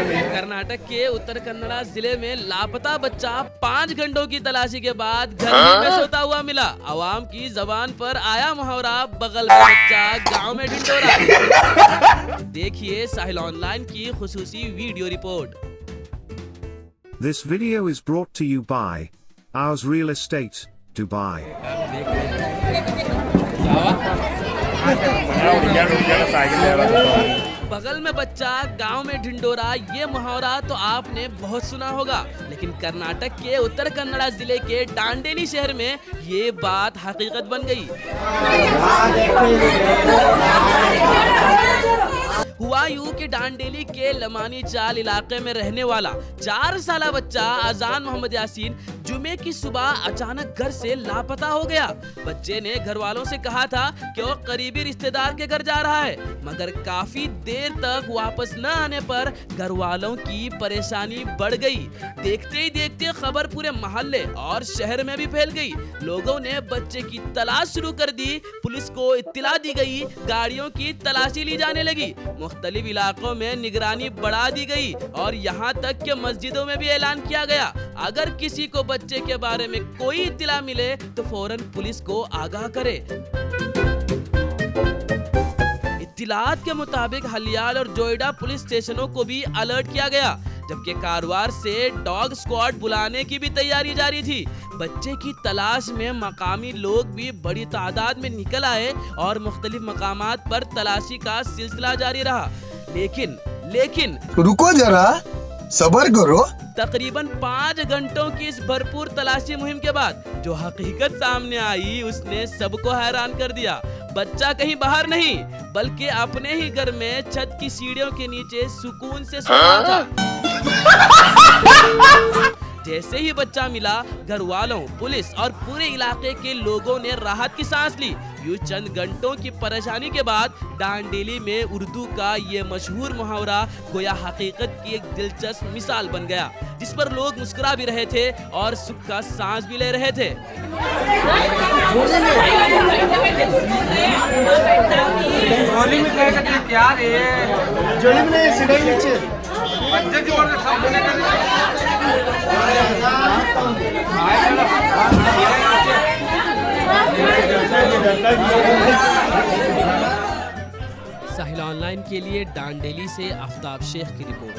कर्नाटक के उत्तर कन्नड़ा जिले में लापता बच्चा 5 घंटों की तलाशी के बाद घर ही में सोता हुआ मिला। आवाम की जबान पर आया मुहावरा बगल में बच्चा गांव में ढिंढोरा। देखिए साहिल ऑनलाइन की खुसूसी video report. This video is brought to you by Ours Real Estate, Dubai. बगल में बच्चा गांव में ढिंडोरा, ये मुहावरा तो आपने बहुत सुना होगा, लेकिन कर्नाटक के उत्तर कन्नड़ा जिले के दांडेली शहर में ये बात हकीकत बन गई। हुआ यूं कि दांडेली के लमानी चाल इलाके में रहने वाला 4 साला बच्चा अजान मोहम्मद यासीन जुमे की सुबह अचानक घर से लापता हो गया। बच्चे ने घर वालों से कहा था कि वो करीबी रिश्तेदार के घर जा रहा है, मगर काफी देर तक वापस न आने पर घर वालों की परेशानी बढ़ गई। देखते ही देखते खबर पूरे मोहल्ले और शहर में भी फैल गई। लोगों ने बच्चे की तलाश शुरू कर दी। पुलिस को इत्तला दी गई, गाड़ियों की तलाशी ली जाने लगी। मुख्तलिफ इलाकों में निगरानी बढ़ा दी गई और यहाँ तक कि मस्जिदों में भी ऐलान किया गया, अगर किसी को बच्चे के बारे में कोई इत्तला मिले तो फौरन पुलिस को आगाह करे। इत्तलात के मुताबिक हलियाल और जोइडा पुलिस स्टेशनों को भी अलर्ट किया गया, जबकि कारवार से डॉग स्क्वाड बुलाने की भी तैयारी जारी थी। बच्चे की तलाश में मकामी लोग भी बड़ी तादाद में निकल आए और मुख्तलिफ मकामात पर तलाशी का सिलसिला जारी रहा। लेकिन रुको जरा, सब्र करो। तकरीबन 5 घंटों की इस भरपूर तलाशी मुहिम के बाद जो हकीकत सामने आई उसने सबको हैरान कर दिया। बच्चा कहीं बाहर नहीं बल्कि अपने ही घर में छत की सीढ़ियों के नीचे सुकून से सो रहा था। जैसे ही बच्चा मिला, घर वालों, पुलिस और पूरे इलाके के लोगों ने राहत की सांस ली। यूं चंद घंटों की परेशानी के बाद दांडेली में उर्दू का ये मशहूर मुहावरा गोया हकीकत की एक दिलचस्प मिसाल बन गया, जिस पर लोग मुस्कुरा भी रहे थे और सुख का सांस भी ले रहे थे। साहिल ऑनलाइन के लिए दांडेली से आफ्ताब शेख की रिपोर्ट।